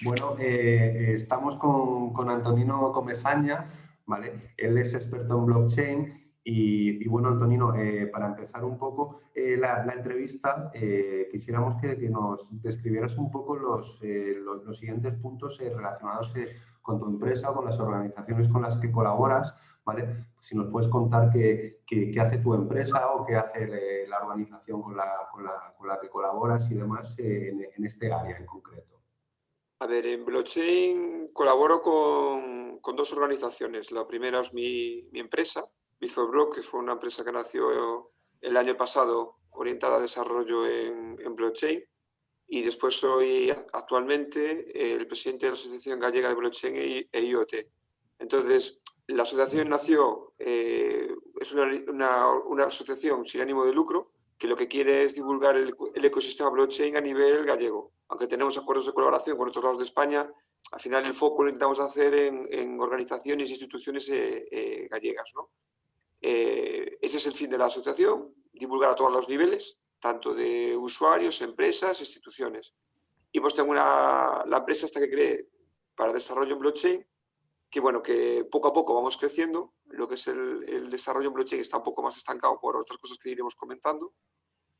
Bueno, estamos con Antonino Comesaña, ¿vale? Él es experto en blockchain y bueno, Antonino, para empezar un poco la entrevista, quisiéramos que nos describieras un poco los siguientes puntos relacionados con tu empresa o con las organizaciones con las que colaboras, ¿vale? Si nos puedes contar qué hace tu empresa o qué hace la organización con la que colaboras y demás en este área en concreto. A ver, en blockchain colaboro con dos organizaciones. La primera es mi empresa, Bit4Block, que fue una empresa que nació el año pasado orientada a desarrollo en blockchain. Y después soy actualmente el presidente de la Asociación Gallega de Blockchain e IoT. Entonces, la asociación nació, es una asociación sin ánimo de lucro que lo que quiere es divulgar el ecosistema blockchain a nivel gallego. Aunque tenemos acuerdos de colaboración con otros lados de España, al final el foco lo intentamos hacer en organizaciones e instituciones gallegas, ¿no? Ese es el fin de la asociación, divulgar a todos los niveles, tanto de usuarios, empresas, instituciones. Y pues tengo la empresa esta que creé para desarrollo en blockchain, que bueno, que poco a poco vamos creciendo. Lo que es el desarrollo en blockchain está un poco más estancado por otras cosas que iremos comentando.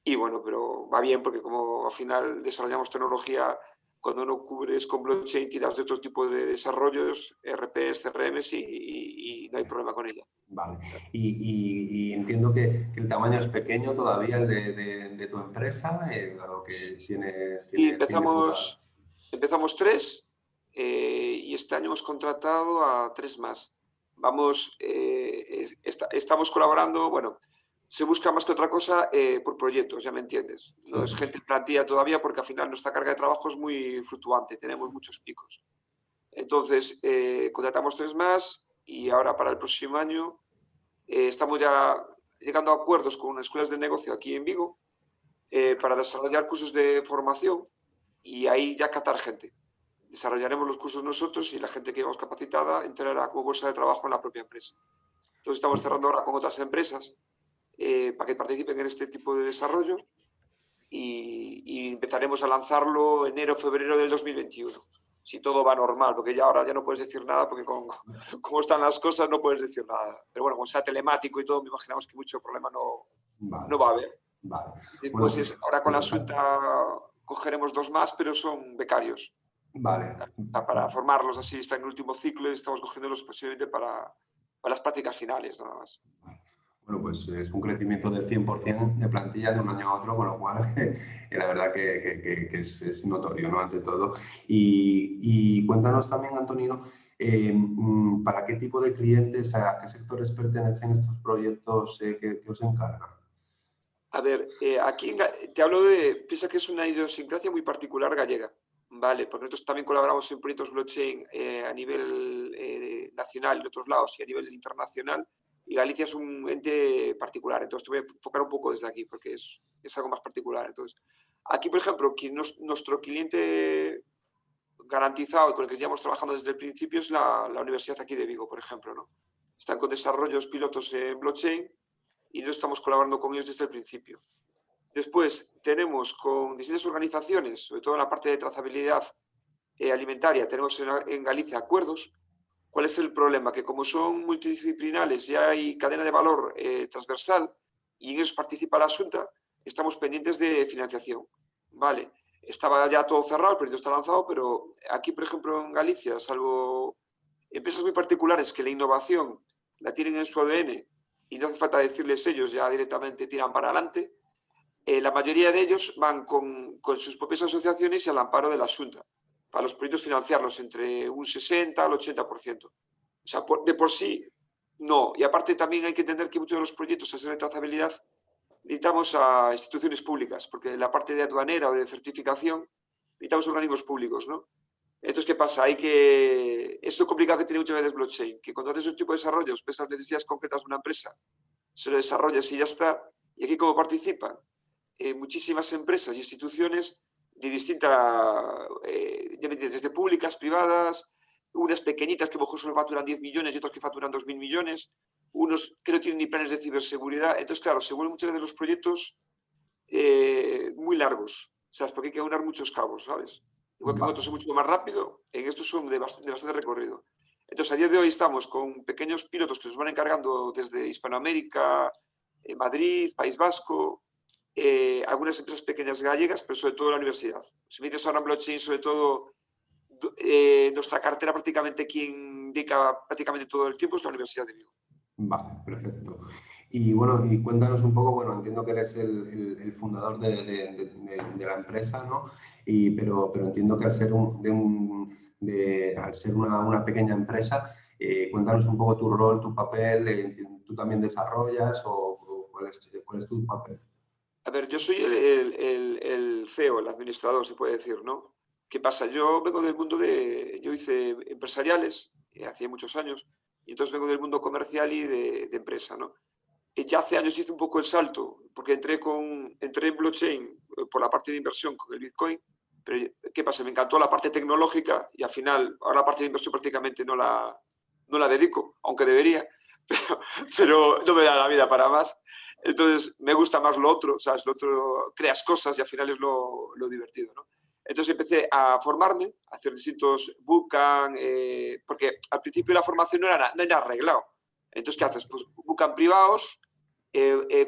Y bueno, pero va bien porque como al final desarrollamos tecnología, cuando no cubres con blockchain tiras de otro tipo de desarrollos, RPs, CRMs y no hay problema con ella. Vale. Y entiendo que el tamaño es pequeño todavía el de tu empresa, dado que Y tienes poca... empezamos tres y este año hemos contratado a tres más. Vamos, estamos colaborando, bueno, se busca más que otra cosa por proyectos, ya me entiendes. No es Sí. gente en plantilla todavía porque al final nuestra carga de trabajo es muy fluctuante, tenemos muchos picos. Entonces, contratamos tres más y ahora para el próximo año estamos ya llegando a acuerdos con escuelas de negocio aquí en Vigo para desarrollar cursos de formación y ahí ya catar gente. Desarrollaremos los cursos nosotros y la gente que llevamos capacitada entrará como bolsa de trabajo en la propia empresa. Entonces estamos cerrando ahora con otras empresas para que participen en este tipo de desarrollo y empezaremos a lanzarlo enero, febrero del 2021. Si todo va normal, porque ya ahora ya no puedes decir nada, porque con cómo están las cosas no puedes decir nada. Pero bueno, como sea telemático y todo, me imaginamos que mucho problema Vale, no va a haber. vale. Bueno, Después, ahora con la Asunta cogeremos dos más, pero son becarios. vale. Para formarlos así, están en el último ciclo y estamos cogiéndolos posiblemente para las prácticas finales, nada más. Bueno, pues es un crecimiento del 100% de plantilla de un año a otro, con lo cual la verdad que es notorio, ¿no? Ante todo. Y cuéntanos también, Antonino, ¿para qué tipo de clientes, a qué sectores pertenecen estos proyectos que os encargan? A ver, aquí te hablo de, piensa que es una idiosincrasia muy particular gallega, ¿vale? Porque nosotros también colaboramos en proyectos blockchain a nivel nacional en otros lados y a nivel internacional, y Galicia es un ente particular, entonces te voy a enfocar un poco desde aquí porque es algo más particular. Entonces, aquí, por ejemplo, nuestro cliente garantizado y con el que llevamos trabajando desde el principio es la Universidad aquí de Vigo, por ejemplo, ¿no? Están con desarrollos pilotos en blockchain y nosotros estamos colaborando con ellos desde el principio. Después tenemos con distintas organizaciones, sobre todo en la parte de trazabilidad alimentaria, tenemos en Galicia acuerdos. ¿Cuál es el problema? Que como son multidisciplinares y hay cadena de valor transversal y en eso participa la Asunta, estamos pendientes de financiación. Vale, estaba ya todo cerrado, el proyecto está lanzado, pero aquí, por ejemplo, en Galicia, salvo empresas muy particulares que la innovación la tienen en su ADN y no hace falta decirles ellos, ya directamente tiran para adelante, la mayoría de ellos van con sus propias asociaciones y al amparo de la Xunta, para los proyectos financiarlos entre un 60 al 80%. O sea, de por sí, no. Y aparte también hay que entender que muchos de los proyectos, a ser de trazabilidad, necesitamos a instituciones públicas, porque la parte de aduanera o de certificación, necesitamos organismos públicos, ¿no? Entonces, ¿qué pasa? Es lo complicado que tiene muchas veces blockchain, que cuando haces un tipo de desarrollos, ves las necesidades concretas de una empresa, se lo desarrollas y ya está. Y aquí, como participan muchísimas empresas e instituciones de distintas, desde públicas, privadas, unas pequeñitas que a lo mejor solo facturan 10 millones y otras que facturan 2.000 millones, unos que no tienen ni planes de ciberseguridad. Entonces, claro, se vuelven muchas veces los proyectos muy largos, ¿sabes? Porque hay que aunar muchos cabos, ¿sabes? Igual que en otros es mucho más rápido, en estos son de bastante recorrido. Entonces, a día de hoy estamos con pequeños pilotos que nos van encargando desde Hispanoamérica, Madrid, País Vasco, algunas empresas pequeñas gallegas, pero sobre todo la universidad. Si me dices ahora en blockchain, sobre todo nuestra cartera prácticamente quien dedica prácticamente todo el tiempo es la Universidad de Vigo. Vale, perfecto. Y bueno, y cuéntanos un poco, bueno, entiendo que eres el fundador de la empresa, ¿no? Pero entiendo que al ser, al ser una pequeña empresa, cuéntanos un poco tu rol, tu papel, ¿tú también desarrollas o cuál es tu papel? A ver, yo soy el CEO, el administrador, se puede decir, ¿no? ¿Qué pasa? Yo vengo del mundo yo hice empresariales hace muchos años, y entonces vengo del mundo comercial y de empresa, ¿no? Ya hace años hice un poco el salto, porque entré en blockchain por la parte de inversión con el Bitcoin, pero ¿qué pasa? Me encantó la parte tecnológica y al final, ahora la parte de inversión prácticamente no la dedico, aunque debería, pero no me da la vida para más. Entonces me gusta más lo otro, ¿sabes? Lo otro, creas cosas y al final es lo divertido, ¿no? Entonces empecé a formarme, a hacer distintos bootcamp, porque al principio la formación no era arreglado. Entonces, ¿qué haces? Pues bootcamp privados,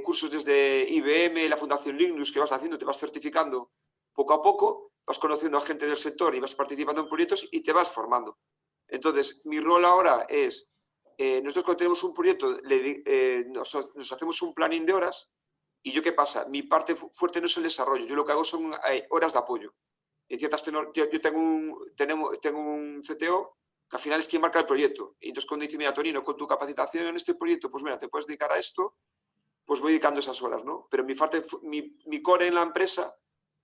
cursos desde IBM, la Fundación Linux que vas haciendo, te vas certificando poco a poco, vas conociendo a gente del sector y vas participando en proyectos y te vas formando. Entonces, mi rol ahora es, nosotros cuando tenemos un proyecto, nos hacemos un planning de horas y yo, ¿qué pasa? Mi parte fuerte no es el desarrollo, yo lo que hago son horas de apoyo. En ciertas yo tengo un CTO que al final es quien marca el proyecto. Y entonces cuando dice, mira, Tonino, con tu capacitación en este proyecto, pues mira, te puedes dedicar a esto, pues voy dedicando esas horas, ¿no? Pero mi core en la empresa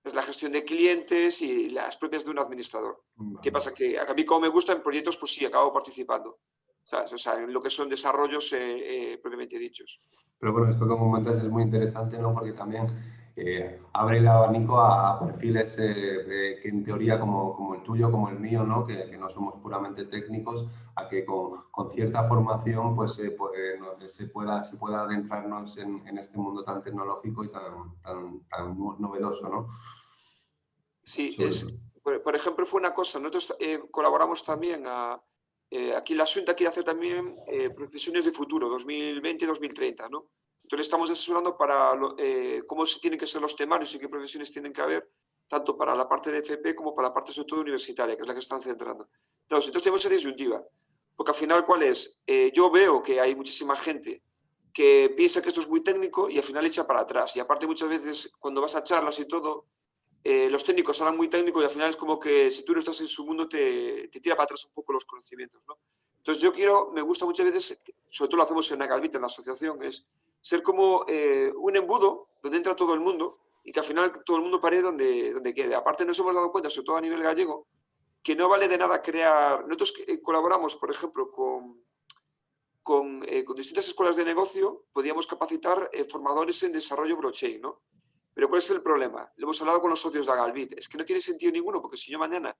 es la gestión de clientes y las propias de un administrador. ¿Qué pasa? Que a mí como me gusta en proyectos, pues sí, acabo participando. ¿Sabes? O sea, en lo que son desarrollos propiamente dichos. Pero bueno, esto que comentas es muy interesante, ¿no? Porque también abre el abanico a perfiles que en teoría como el tuyo, como el mío, ¿no? Que no somos puramente técnicos, a que con cierta formación pues, se pueda adentrarnos en este mundo tan tecnológico y tan novedoso, ¿no? Sí, por ejemplo, fue una cosa, nosotros colaboramos también aquí la Xunta quiere hacer también procesiones de futuro, 2020-2030, ¿no? Entonces estamos asesorando para cómo se tienen que ser los temarios y qué profesiones tienen que haber, tanto para la parte de FP como para la parte sobre todo universitaria, que es la que están centrando. Entonces tenemos esa disyuntiva, porque al final, ¿cuál es? Yo veo que hay muchísima gente que piensa que esto es muy técnico y al final echa para atrás. Y aparte muchas veces cuando vas a charlas y todo, los técnicos hablan muy técnico y al final es como que si tú no estás en su mundo te tira para atrás un poco los conocimientos, ¿no? Entonces me gusta muchas veces, sobre todo lo hacemos en Agalvita, en la asociación, es ser como un embudo donde entra todo el mundo y que al final todo el mundo pare donde quede. Aparte nos hemos dado cuenta, sobre todo a nivel gallego, que no vale de nada crear... Nosotros colaboramos, por ejemplo, con distintas escuelas de negocio, podíamos capacitar formadores en desarrollo blockchain, ¿no? Pero ¿cuál es el problema? Lo hemos hablado con los socios de Agalvit. Es que no tiene sentido ninguno, porque si yo mañana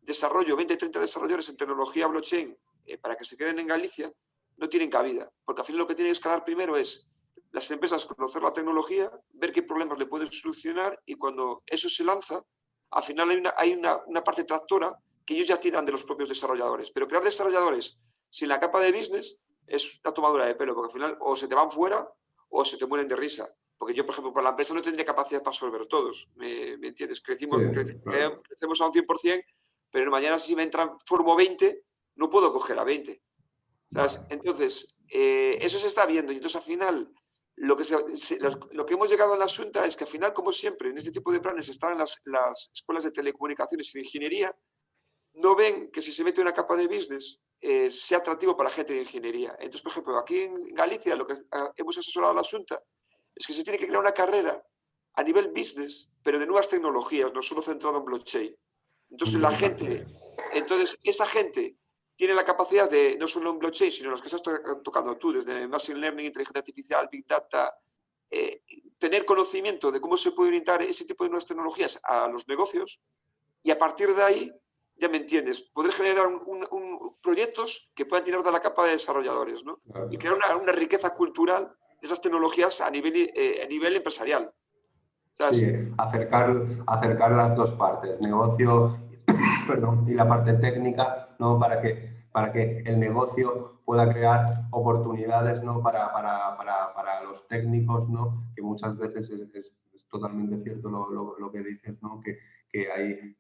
desarrollo 20 o 30 desarrolladores en tecnología blockchain para que se queden en Galicia, no tienen cabida. Porque al final lo que tienen que escalar primero es las empresas conocer la tecnología, ver qué problemas le pueden solucionar y cuando eso se lanza, al final hay una parte tractora que ellos ya tiran de los propios desarrolladores. Pero crear desarrolladores sin la capa de business es una tomadura de pelo, porque al final o se te van fuera o se te mueren de risa. Porque yo, por ejemplo, para la empresa no tendría capacidad para absorber todos, ¿me entiendes? Crecemos a un 100%, pero mañana si formo 20, no puedo coger a 20. ¿Sabes? Vale. Entonces, eso se está viendo. Y entonces, al final, lo que hemos llegado a la Xunta es que, al final, como siempre, en este tipo de planes están las escuelas de telecomunicaciones y de ingeniería, no ven que si se mete una capa de business sea atractivo para la gente de ingeniería. Entonces, por ejemplo, aquí en Galicia, lo que hemos asesorado a la Xunta es que se tiene que crear una carrera a nivel business, pero de nuevas tecnologías, no solo centrado en blockchain. Entonces, esa gente tiene la capacidad de, no solo en blockchain, sino en las que estás tocando tú, desde Machine Learning, inteligencia artificial, Big Data, tener conocimiento de cómo se puede orientar ese tipo de nuevas tecnologías a los negocios y a partir de ahí, ya me entiendes, poder generar proyectos que puedan tirar de la capa de desarrolladores, ¿no? Y crear una riqueza cultural de esas tecnologías a nivel empresarial. ¿Sabes? Sí, acercar las dos partes, negocio perdón, y la parte técnica, ¿no? Para que el negocio pueda crear oportunidades, ¿no? Para los técnicos, ¿no? Que muchas veces es totalmente cierto lo que dices, ¿no? Que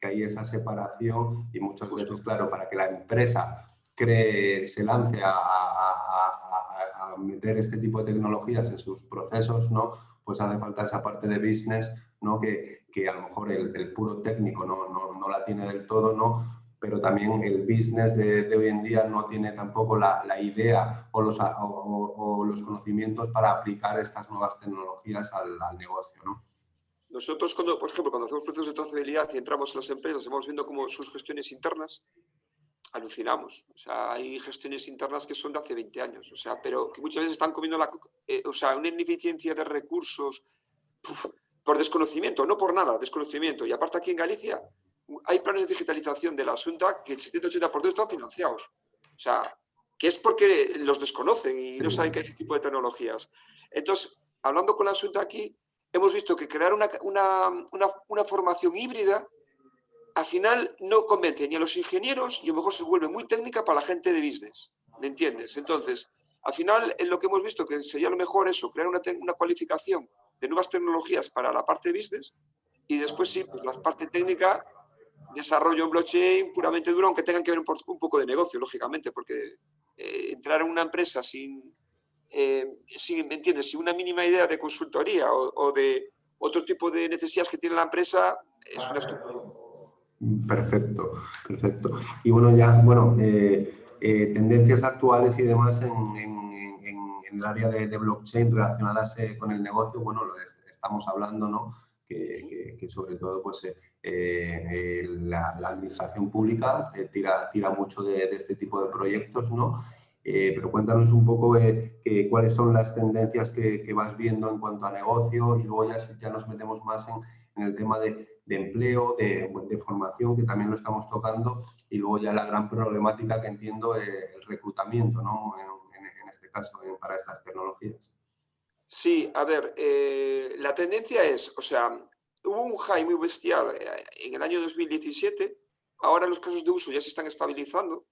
hay esa separación y muchas Justo. veces, claro, para que la empresa se lance a meter este tipo de tecnologías en sus procesos, ¿no? Pues hace falta esa parte de business, ¿no? Que a lo mejor el puro técnico no la tiene del todo, ¿no? Pero también el business de hoy en día no tiene tampoco la idea o los conocimientos para aplicar estas nuevas tecnologías al negocio, ¿no? Nosotros, por ejemplo, cuando hacemos procesos de trazabilidad y entramos en las empresas, vamos viendo cómo sus gestiones internas, alucinamos. O sea, hay gestiones internas que son de hace 20 años, o sea, pero que muchas veces están comiendo o sea, una ineficiencia de recursos por desconocimiento, no por nada, desconocimiento. Y aparte aquí en Galicia hay planes de digitalización de la Asunta que el 70-80% están financiados. O sea, que es porque los desconocen y no saben que hay ese tipo de tecnologías. Entonces, hablando con la Asunta aquí, hemos visto que crear una formación híbrida al final no convence ni a los ingenieros y a lo mejor se vuelve muy técnica para la gente de business. ¿Me entiendes? Entonces, al final, en lo que hemos visto que sería lo mejor eso, crear una cualificación de nuevas tecnologías para la parte de business y después sí, pues la parte técnica, desarrollo en blockchain puramente duro, aunque tengan que ver un poco de negocio, lógicamente, porque entrar en una empresa sin, ¿me entiendes? Sin una mínima idea de consultoría o de otro tipo de necesidades que tiene la empresa, es una estupidez. Perfecto, perfecto. Y bueno, ya, bueno, tendencias actuales y demás en el área de blockchain relacionadas con el negocio, bueno, estamos hablando, ¿no? Que sobre todo, pues, la administración pública tira mucho de este tipo de proyectos, ¿no? Pero cuéntanos un poco cuáles son las tendencias que vas viendo en cuanto a negocio y luego ya nos metemos más en el tema de empleo, de formación, que también lo estamos tocando, y luego ya la gran problemática que entiendo el reclutamiento, ¿no? En este caso, para estas tecnologías. Sí, a ver, la tendencia es, o sea, hubo un high muy bestial en el año 2017, ahora los casos de uso ya se están estabilizando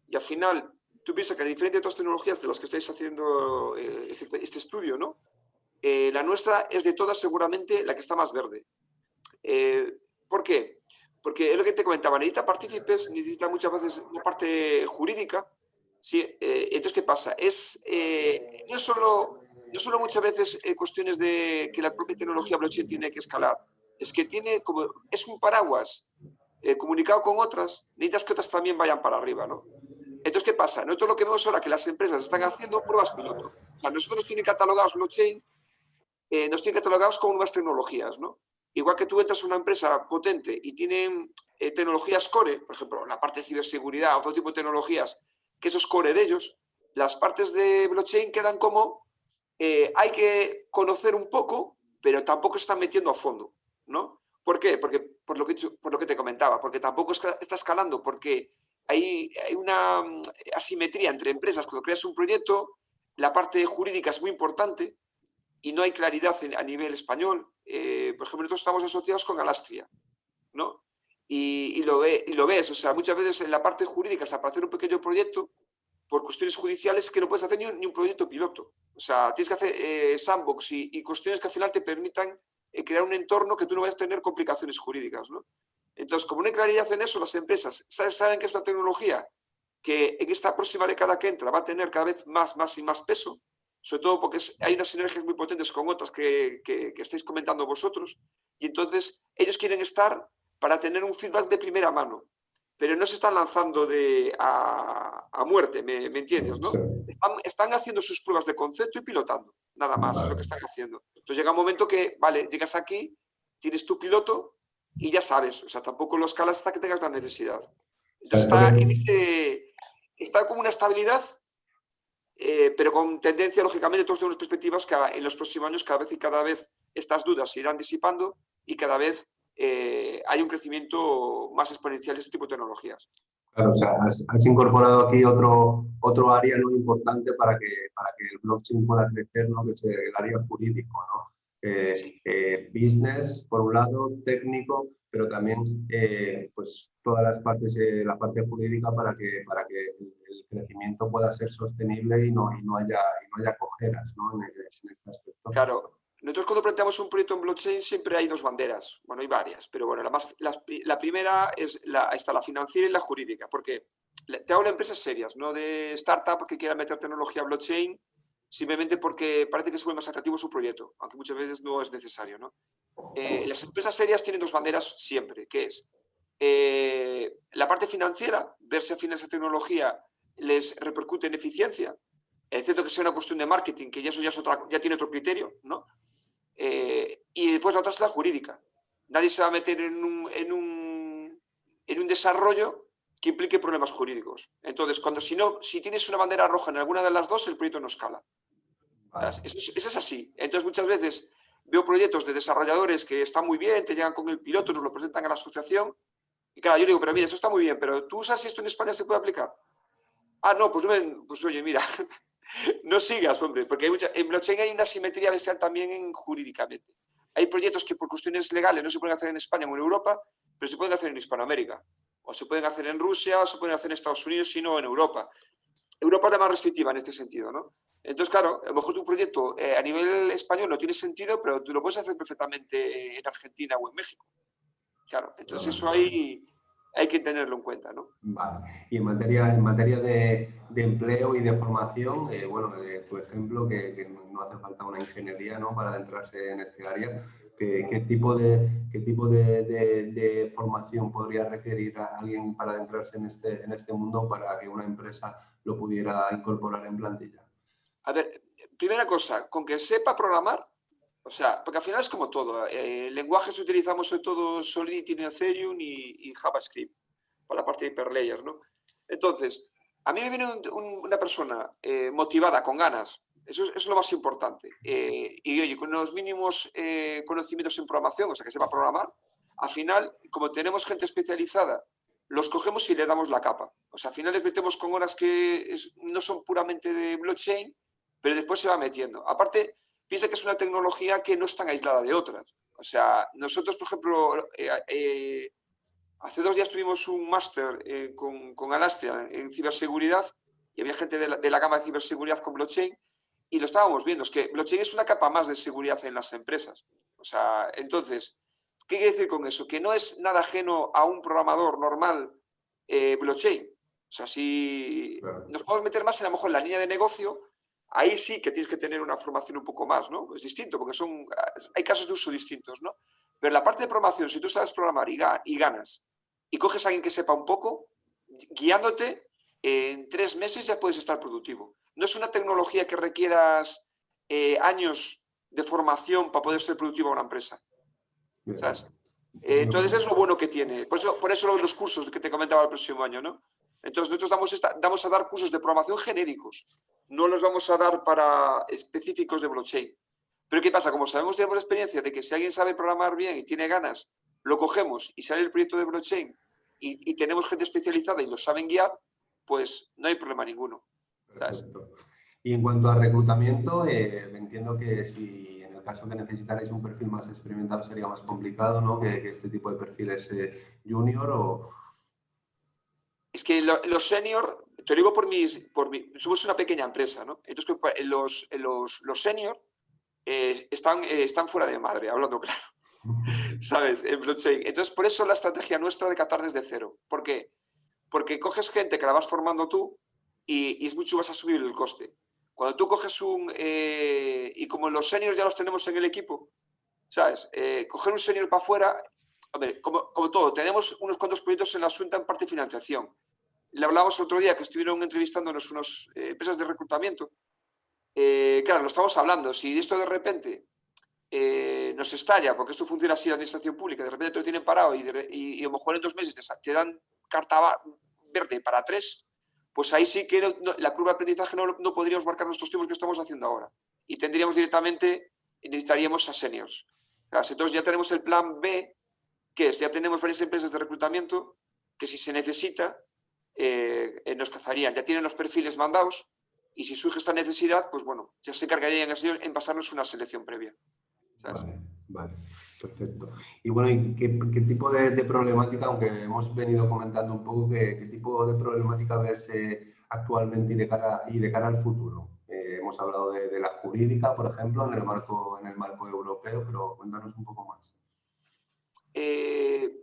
y al final tú piensas que a diferencia de otras tecnologías de las que estáis haciendo este estudio, ¿no? La nuestra es de todas seguramente la que está más verde. ¿Por qué? Porque es lo que te comentaba, necesita partícipes, necesita muchas veces una parte jurídica. ¿Sí? Entonces, ¿qué pasa? No solo muchas veces cuestiones de que la propia tecnología blockchain tiene que escalar, es que es un paraguas comunicado con otras, necesitas que otras también vayan para arriba, ¿no? Entonces, ¿qué pasa? Nosotros lo que vemos ahora que las empresas están haciendo pruebas piloto. O sea, nosotros nos tienen catalogados blockchain, nos tienen catalogados como nuevas tecnologías, ¿no? Igual que tú entras a una empresa potente y tienen tecnologías core, por ejemplo, la parte de ciberseguridad, otro tipo de tecnologías, que eso es core de ellos, las partes de blockchain quedan como hay que conocer un poco, pero tampoco se están metiendo a fondo, ¿no? ¿Por qué? Porque por lo que te comentaba, porque tampoco está escalando, porque hay una asimetría entre empresas. Cuando creas un proyecto, la parte jurídica es muy importante, y no hay claridad a nivel español. Por ejemplo, nosotros estamos asociados con Alastria, ¿no? Y lo ves, o sea, muchas veces en la parte jurídica, hasta para hacer un pequeño proyecto, por cuestiones judiciales, que no puedes hacer ni un proyecto piloto. O sea, tienes que hacer sandbox y cuestiones que al final te permitan crear un entorno que tú no vayas a tener complicaciones jurídicas, ¿no? Entonces, como no hay claridad en eso, las empresas saben que es una tecnología que en esta próxima década que entra va a tener cada vez más y más peso, sobre todo porque hay unas sinergias muy potentes con otras que estáis comentando vosotros, y entonces ellos quieren estar para tener un feedback de primera mano, pero no se están lanzando a muerte, ¿me entiendes? Sí. ¿No? Están haciendo sus pruebas de concepto y pilotando, nada más, es lo que están haciendo. Entonces llega un momento que, vale, llegas aquí, tienes tu piloto y ya sabes, o sea, tampoco lo escalas hasta que tengas la necesidad. Entonces está como una estabilidad, pero con tendencia, lógicamente, todos tenemos perspectivas que en los próximos años cada vez estas dudas se irán disipando y cada vez hay un crecimiento más exponencial de este tipo de tecnologías. Claro, o sea, has incorporado aquí otro área muy importante para que el blockchain pueda crecer, ¿no? Que es el área jurídico, ¿no? Sí. Business, por un lado, técnico, pero también pues todas las partes, la parte jurídica para que el crecimiento pueda ser sostenible y no haya cojeras, ¿no? En este aspecto. Claro, nosotros cuando planteamos un proyecto en blockchain siempre hay dos banderas, bueno, hay varias, pero bueno, la primera está la financiera y la jurídica, porque te hablo de empresas serias, no de startup que quieran meter tecnología blockchain simplemente porque parece que es más atractivo su proyecto, aunque muchas veces no es necesario, ¿no? Las empresas serias tienen dos banderas siempre, que es la parte financiera, ver si al final esa tecnología les repercute en eficiencia, excepto que sea una cuestión de marketing, que ya eso ya tiene otro criterio, ¿no? Y después la otra es la jurídica. Nadie se va a meter en un desarrollo que implique problemas jurídicos. Entonces, si tienes una bandera roja en alguna de las dos, el proyecto no escala. Vale. O sea, eso es así. Entonces, muchas veces veo proyectos de desarrolladores que están muy bien, te llegan con el piloto, nos lo presentan a la asociación. Y claro, yo digo, pero mira, esto está muy bien, pero ¿tú sabes si esto en España se puede aplicar? Ah, no, pues oye, mira, no sigas, hombre, porque en blockchain hay una asimetría bestial también jurídicamente. Hay proyectos que por cuestiones legales no se pueden hacer en España o en Europa, pero se pueden hacer en Hispanoamérica. O se pueden hacer en Rusia, o se pueden hacer en Estados Unidos, sino en Europa. Europa es la más restrictiva en este sentido, ¿no? Entonces, claro, a lo mejor tu proyecto a nivel español no tiene sentido, pero tú lo puedes hacer perfectamente en Argentina o en México. Claro, entonces eso hay que tenerlo en cuenta, ¿no? Vale. Y en materia de empleo y de formación, bueno, tu ejemplo, que no hace falta una ingeniería, ¿no? Para adentrarse en este área, ¿qué tipo de formación podría requerir a alguien para adentrarse en este mundo para que una empresa lo pudiera incorporar en plantilla? A ver, primera cosa, con que sepa programar, o sea, porque al final es como todo. Lenguajes utilizamos sobre todo Solidity, Ethereum y JavaScript para la parte de hyperlayers, ¿no? Entonces, a mí me viene una persona motivada, con ganas, eso es lo más importante. Y oye, con los mínimos conocimientos en programación, o sea, que sepa programar, al final, como tenemos gente especializada, los cogemos y le damos la capa. O sea, al final les metemos con horas que no son puramente de blockchain, pero después se va metiendo. Aparte, piensa que es una tecnología que no es tan aislada de otras. O sea, nosotros, por ejemplo, hace 2 días tuvimos un máster con Alastria en ciberseguridad y había gente de la gama de ciberseguridad con blockchain y lo estábamos viendo. Es que blockchain es una capa más de seguridad en las empresas. O sea, entonces, ¿qué quiere decir con eso? Que no es nada ajeno a un programador normal blockchain. O sea, si nos podemos meter más a lo mejor en la línea de negocio, ahí sí que tienes que tener una formación un poco más, ¿no? Es distinto, porque hay casos de uso distintos, ¿no? Pero en la parte de programación, si tú sabes programar y ganas, y coges a alguien que sepa un poco, guiándote, en 3 meses ya puedes estar productivo. No es una tecnología que requieras años de formación para poder ser productivo a una empresa. ¿Sabes? Entonces es lo bueno que tiene. Por eso los cursos que te comentaba el próximo año, ¿no? Entonces nosotros vamos a dar cursos de programación genéricos. No los vamos a dar para específicos de blockchain. Pero ¿qué pasa? Como sabemos, tenemos la experiencia de que si alguien sabe programar bien y tiene ganas, lo cogemos y sale el proyecto de blockchain y tenemos gente especializada y lo saben guiar, pues no hay problema ninguno. ¿Sabes? Perfecto. Y en cuanto a reclutamiento, entiendo que si en el caso que necesitarais un perfil más experimentado sería más complicado, ¿no? Que este tipo de perfiles junior o... Es que los senior, te lo digo somos una pequeña empresa, ¿no? Entonces los senior están fuera de madre, hablando claro, ¿sabes? En blockchain. Entonces, por eso la estrategia nuestra de captar desde cero. ¿Por qué? Porque coges gente que la vas formando tú y es mucho más a subir el coste. Cuando tú coges y como los seniors ya los tenemos en el equipo, ¿sabes? Coger un senior para afuera, hombre, como todo, tenemos unos cuantos proyectos en la Asunta en parte de financiación. Le hablábamos el otro día que estuvieron entrevistándonos unas empresas de reclutamiento. Claro, lo estamos hablando. Si esto de repente nos estalla, porque esto funciona así en la administración pública, de repente te lo tienen parado y a lo mejor en 2 meses te dan carta verde para 3, pues ahí sí que la curva de aprendizaje no podríamos marcar nuestros tiempos que estamos haciendo ahora. Y tendríamos necesitaríamos a seniors. Claro, entonces ya tenemos el plan B, que es, ya tenemos varias empresas de reclutamiento que si se necesita, nos cazarían. Ya tienen los perfiles mandados y si surge esta necesidad, pues bueno, ya se encargarían en pasarnos una selección previa. ¿Sabes? Vale, vale. Perfecto. Y bueno, ¿y qué tipo de problemática, aunque hemos venido comentando un poco, qué tipo de problemática ves actualmente y de cara al futuro? Hemos hablado de la jurídica, por ejemplo, en el marco europeo, pero cuéntanos un poco más. Eh,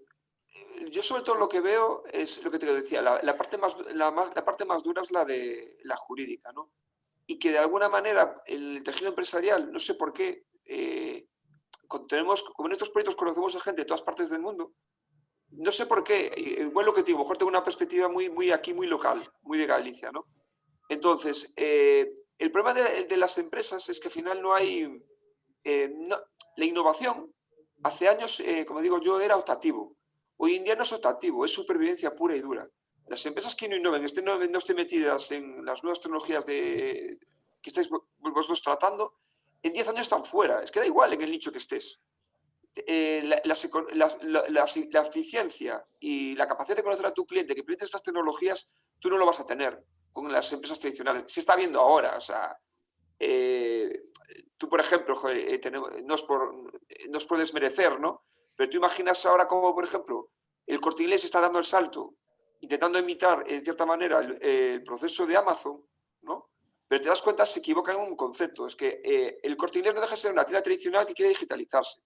yo sobre todo lo que veo es lo que te lo decía, la parte más dura es la de la jurídica, ¿no? Y que de alguna manera el tejido empresarial, no sé por qué, como en estos proyectos conocemos a gente de todas partes del mundo, no sé por qué, igual lo que te digo, mejor tengo una perspectiva muy aquí, muy local, muy de Galicia, ¿no? Entonces, el problema de las empresas es que al final no hay, la innovación, hace años, como digo yo, era optativo. Hoy en día no es optativo, es supervivencia pura y dura. Las empresas que no innoven, no estén metidas en las nuevas tecnologías que estáis vosotros tratando, en 10 años están fuera. Es que da igual en el nicho que estés. La eficiencia y la capacidad de conocer a tu cliente que permite estas tecnologías, tú no lo vas a tener con las empresas tradicionales. Se está viendo ahora, o sea, tú, por ejemplo, joder, no es por desmerecer, ¿no? Pero tú imaginas ahora como, por ejemplo, el Corte Inglés está dando el salto, intentando imitar, en cierta manera, el proceso de Amazon, ¿no? Pero te das cuenta, se equivocan en un concepto. Es que el Corte Inglés no deja de ser una tienda tradicional que quiere digitalizarse.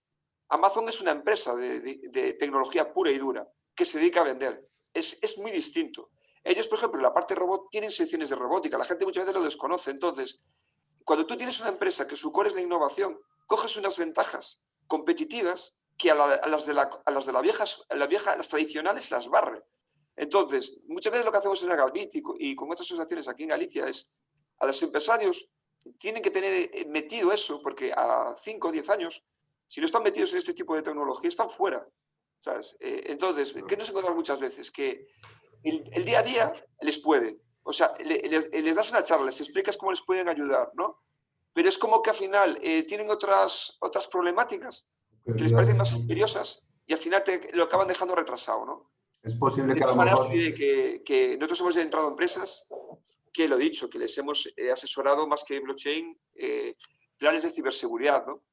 Amazon es una empresa de tecnología pura y dura que se dedica a vender. Es muy distinto. Ellos, por ejemplo, en la parte robot tienen secciones de robótica. La gente muchas veces lo desconoce. Entonces, cuando tú tienes una empresa que su core es la innovación, coges unas ventajas competitivas que a las tradicionales las barre. Entonces, muchas veces lo que hacemos en Agalbit y con otras asociaciones aquí en Galicia es a los empresarios tienen que tener metido eso, porque a 5 o 10 años, si no están metidos en este tipo de tecnología, están fuera. ¿Sabes? Entonces, ¿qué nos encontramos muchas veces? Que el día a día les puede. O sea, les das una charla, les explicas cómo les pueden ayudar, ¿no? Pero es como que al final tienen otras problemáticas que les parecen más imperiosas y al final lo acaban dejando retrasado, ¿no? Es posible De que a lo todas maneras, te mejor... diré que nosotros hemos entrado a empresas que, lo he dicho, que les hemos asesorado más que blockchain, planes de ciberseguridad, ¿no?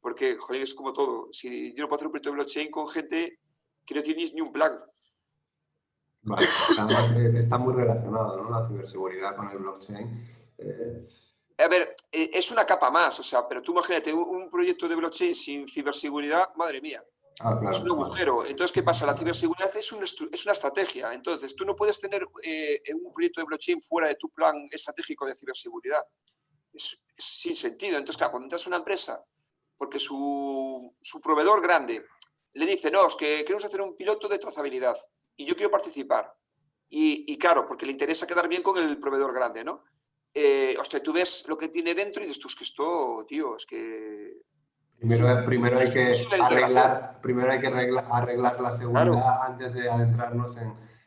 Porque, joder, es como todo. Si yo no puedo hacer un proyecto de blockchain con gente que no tiene ni un plan. Vale, además está muy relacionado, ¿no? La ciberseguridad con el blockchain. A ver, es una capa más, o sea, pero tú imagínate un proyecto de blockchain sin ciberseguridad, madre mía, es un Claro, vale. agujero. Entonces, ¿qué pasa? La ciberseguridad es una estrategia. Entonces, tú no puedes tener un proyecto de blockchain fuera de tu plan estratégico de ciberseguridad. Es sin sentido. Entonces, claro, cuando entras a una empresa, porque su proveedor grande le dice, no, es que queremos hacer un piloto de trazabilidad y yo quiero participar. Y claro, porque le interesa quedar bien con el proveedor grande, ¿no? Hostia, tú ves lo que tiene dentro y dices, tú, es que esto, tío, es que Primero hay es que imposible la integración. arreglar la Claro, seguridad antes de adentrarnos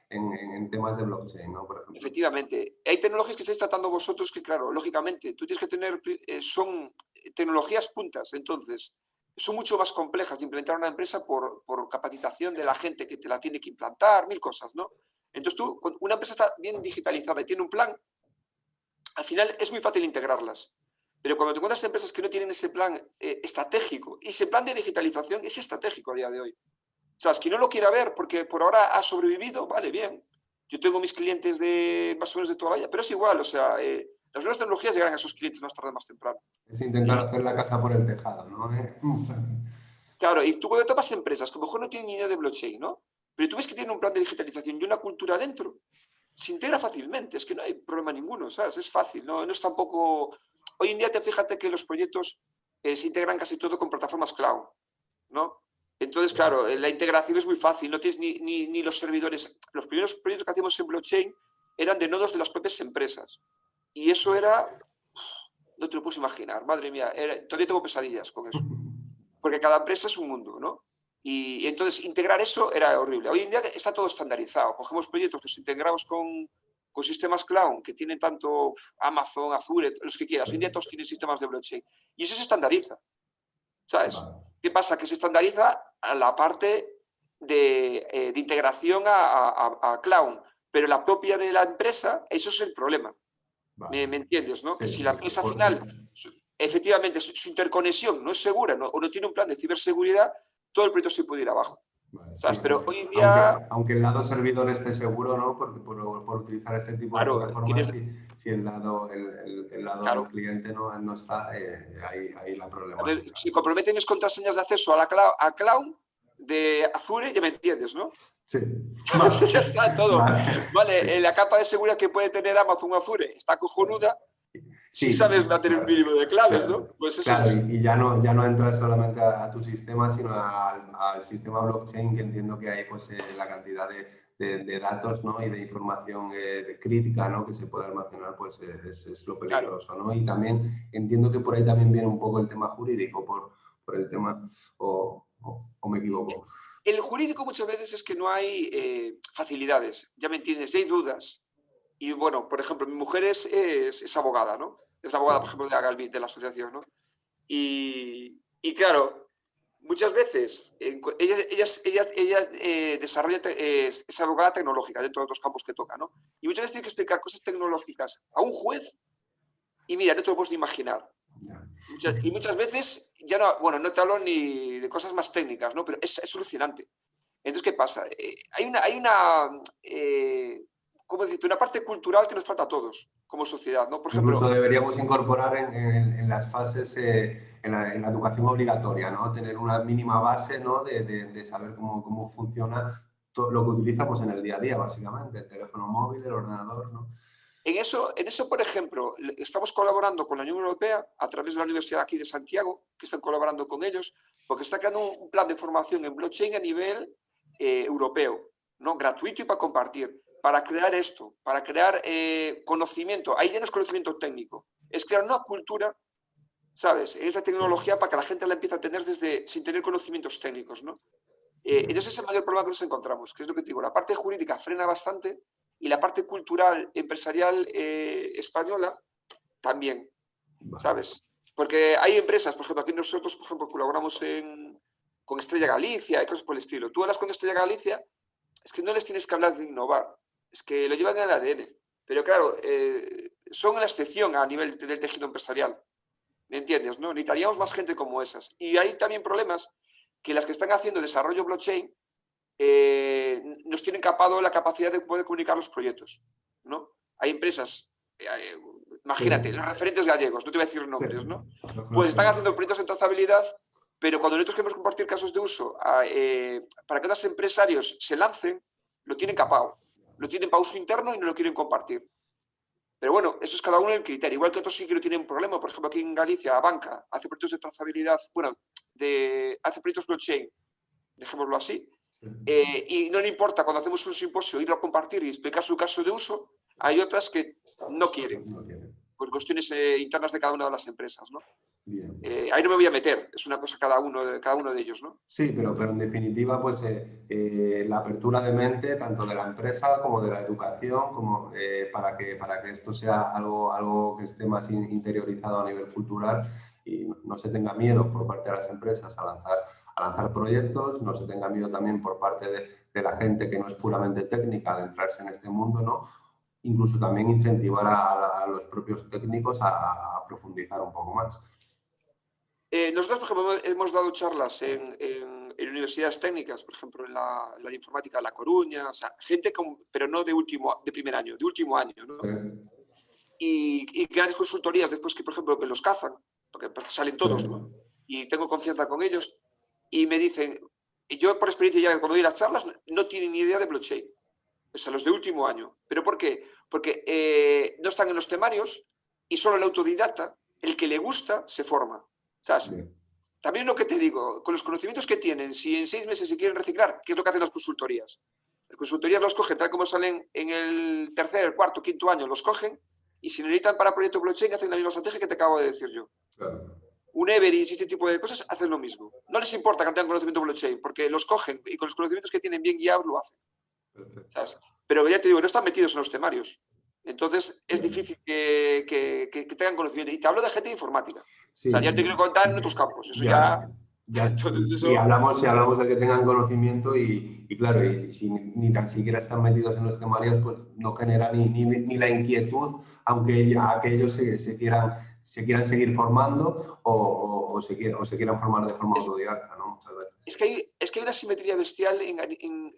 en temas de blockchain, ¿no? Por ejemplo. efectivamente. Hay tecnologías que estáis tratando vosotros que, claro, lógicamente, tú tienes que tener, son tecnologías puntas, entonces, son mucho más complejas de implementar una empresa por capacitación de la gente que te la tiene que implantar, mil cosas, ¿no? Entonces tú, cuando una empresa está bien digitalizada y tiene un plan, al final es muy fácil integrarlas. Pero cuando te encuentras empresas que no tienen ese plan estratégico, y ese plan de digitalización es estratégico a día de hoy. O sea, es que no lo quiera ver porque por ahora ha sobrevivido, vale, bien. Yo tengo mis clientes de más o menos de toda la vida, pero es igual, o sea, las nuevas tecnologías llegarán a esos clientes más tarde o más temprano. Es intentar Y hacer la casa por el tejado, ¿no? claro, y tú cuando topas empresas que a lo mejor no tienen ni idea de blockchain, ¿no? Pero tú ves que tienen un plan de digitalización y una cultura dentro, se integra fácilmente, es que no hay problema ninguno, ¿sabes? Es fácil, no es tampoco... Hoy en día te fíjate que los proyectos se integran casi todo con plataformas cloud, ¿no? Entonces, claro, la integración es muy fácil, no tienes ni los servidores. Los primeros proyectos que hacíamos en blockchain eran de nodos de las propias empresas. Y eso era, no te lo puedes imaginar, madre mía, todavía tengo pesadillas con eso. Porque cada empresa es un mundo, ¿no? Y entonces integrar eso era horrible. Hoy en día está todo estandarizado. Cogemos proyectos, los integramos con sistemas cloud que tienen tanto Amazon, Azure, los que quieras. Hoy en día todos tienen sistemas de blockchain. Y eso se estandariza, ¿sabes? Vale. ¿Qué pasa? Que se estandariza a la parte de integración a cloud, pero la propia de la empresa, eso es el problema. Vale. ¿Me entiendes? ¿No? Sí, Que si la sí, empresa final, efectivamente, su interconexión no es segura, ¿no? O no tiene un plan de ciberseguridad, todo el proyecto se puede ir abajo. Vale, ¿Sabes? sí. Pero hoy en día... Aunque el lado servidor esté seguro, ¿no? Por utilizar este tipo de Claro, plataformas, si el lado del claro. cliente no está, ahí la A ver, problemática. si comprometen mis contraseñas de acceso a a Cloud de Azure, ya me entiendes, ¿no? Sí. Eso ya está todo. Vale, Sí. la capa de seguridad que puede tener Amazon Azure está cojonuda si Sí, sabes mantener un mínimo de claves, ¿no? claro, Pues eso es claro, así. y ya no entras solamente a tu sistema, sino al sistema blockchain, que entiendo que hay pues, la cantidad de datos, ¿no? Y de información crítica, ¿no? Que se puede almacenar, pues es lo Claro. peligroso, ¿no? Y también entiendo que por ahí también viene un poco el tema jurídico, por el tema, o me equivoco. El jurídico muchas veces es que no hay facilidades, ya me entiendes, ya hay dudas. Y bueno, por ejemplo, mi mujer es abogada, ¿no? Es la abogada, Sí. por ejemplo, de Agalbit, de la asociación, ¿no? Y claro, muchas veces ella desarrolla, es abogada tecnológica dentro de otros campos que toca, ¿no? Y muchas veces tiene que explicar cosas tecnológicas a un juez y mira, no te lo puedes ni imaginar. Y muchas veces, ya no, bueno, no te hablo ni de cosas más técnicas, ¿no? Pero es alucinante. Entonces, ¿qué pasa? ¿Cómo decirte? Una parte cultural que nos falta a todos como sociedad, ¿no? Por Incluso ejemplo, deberíamos incorporar en las fases, en la educación obligatoria, ¿no? Tener una mínima base, ¿no? de saber cómo funciona todo lo que utilizamos en el día a día, básicamente, el teléfono móvil, el ordenador, ¿no? en eso, por ejemplo, estamos colaborando con la Unión Europea a través de la Universidad aquí de Santiago, que están colaborando con ellos, porque está creando un plan de formación en blockchain a nivel europeo, ¿no? Gratuito y para compartir, para crear esto, para crear conocimiento. Ahí ya no es conocimiento técnico, es crear una cultura, ¿sabes? En esa tecnología para que la gente la empiece a tener sin tener conocimientos técnicos, ¿no? Entonces es el mayor problema que nos encontramos, que es lo que te digo, la parte jurídica frena bastante y la parte cultural, empresarial española también, ¿sabes? Porque hay empresas, por ejemplo, aquí nosotros, por ejemplo, colaboramos con Estrella Galicia y cosas por el estilo. Tú hablas con Estrella Galicia, es que no les tienes que hablar de innovar, es que lo llevan en el ADN. Pero claro, son la excepción a nivel del tejido empresarial. ¿Me entiendes? ¿No? Necesitaríamos más gente como esas. Y hay también problemas que las que están haciendo desarrollo blockchain nos tienen capado la capacidad de poder comunicar los proyectos, ¿no? Hay empresas, imagínate, Sí. los referentes gallegos, no te voy a decir Sí. nombres, ¿no? Pues están haciendo proyectos en trazabilidad, pero cuando nosotros queremos compartir casos de uso para que los empresarios se lancen, lo tienen capado, lo tienen para uso interno y no lo quieren compartir. Pero bueno, eso es cada uno el criterio. Igual que otros sí que no tienen problema. Por ejemplo, aquí en Galicia, la banca hace proyectos de trazabilidad, bueno, hace proyectos blockchain, dejémoslo así, y no le importa cuando hacemos un simposio irlo a compartir y explicar su caso de uso. Hay otras que no quieren, No tiene. por cuestiones internas de cada una de las empresas, ¿no? Bien. Ahí no me voy a meter, es una cosa cada uno de ellos, ¿no? Sí, pero en definitiva, pues la apertura de mente, tanto de la empresa como de la educación, como para que esto sea algo que esté más interiorizado a nivel cultural y no se tenga miedo por parte de las empresas a lanzar proyectos, no se tenga miedo también por parte de la gente que no es puramente técnica de entrarse en este mundo, ¿no? Incluso también incentivar a los propios técnicos a profundizar un poco más. Nosotros, por ejemplo, hemos dado charlas en universidades técnicas, por ejemplo, en la de informática de La Coruña, o sea, gente pero no de primer año, de último año, ¿no? Y grandes consultorías después que, por ejemplo, que los cazan, porque salen todos, ¿no? Y tengo confianza con ellos y me dicen, yo por experiencia ya cuando doy las charlas no tienen ni idea de blockchain, o sea, los de último año. ¿Pero por qué? Porque no están en los temarios y solo el autodidacta, el que le gusta, se forma. ¿Sabes? También lo que te digo, con los conocimientos que tienen, si en 6 meses se quieren reciclar, ¿qué es lo que hacen las consultorías? Las consultorías los cogen tal como salen en el tercer, cuarto, quinto año, los cogen y si necesitan para proyecto blockchain hacen la misma estrategia que te acabo de decir yo. Claro. Un Everest y este tipo de cosas hacen lo mismo. No les importa que tengan conocimiento blockchain porque los cogen y con los conocimientos que tienen bien guiados lo hacen. ¿Sabes? Pero ya te digo, no están metidos en los temarios. Entonces es difícil que tengan conocimiento. Y te hablo de gente de informática. Sí. O sea, ya te quiero contar en otros campos. Eso entonces, y hablamos de que tengan conocimiento y claro, y si ni tan siquiera están metidos en los temarios, pues no genera ni la inquietud, aunque aquellos se quieran seguir formando o se quieran formar de forma autodidacta, ¿no? Muchas veces. es que hay una simetría bestial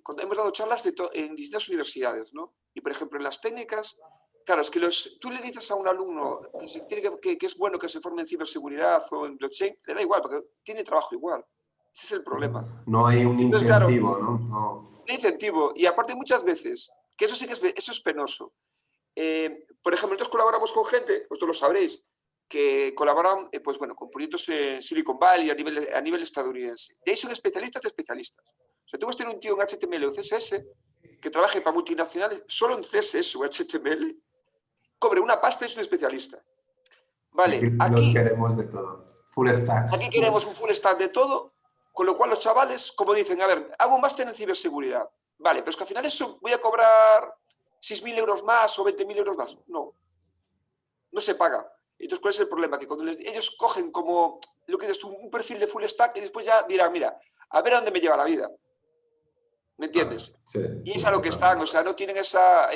cuando hemos dado charlas en distintas universidades, ¿no? Y, por ejemplo, en las técnicas, claro, es que tú le dices a un alumno que es bueno que se forme en ciberseguridad o en blockchain, le da igual, porque tiene trabajo igual. Ese es el problema. No hay un Entonces, claro, incentivo, ¿no? No. un incentivo. Y aparte, muchas veces, que eso sí que eso es penoso. Por ejemplo, nosotros colaboramos con gente, vosotros lo sabréis, que colaboran pues, bueno, con proyectos en Silicon Valley a nivel estadounidense. Y ahí son especialistas de especialistas. O sea, tú vas a tener un tío en HTML o CSS que trabaje para multinacionales solo en CSS o HTML, cobre una pasta y es un especialista. Vale, Los queremos de todo. Full stacks. Aquí queremos un full stack de todo, con lo cual los chavales, como dicen, a ver, hago un máster en ciberseguridad. Vale, pero es que al final eso voy a cobrar 6.000 euros más o 20.000 euros más. No, no se paga. Entonces, ¿cuál es el problema? Que cuando ellos cogen como, lo que dices tú, un perfil de full stack y después ya dirán, mira, a ver a dónde me lleva la vida. ¿Me entiendes? Sí, y es a lo que están, o sea, no tienen esa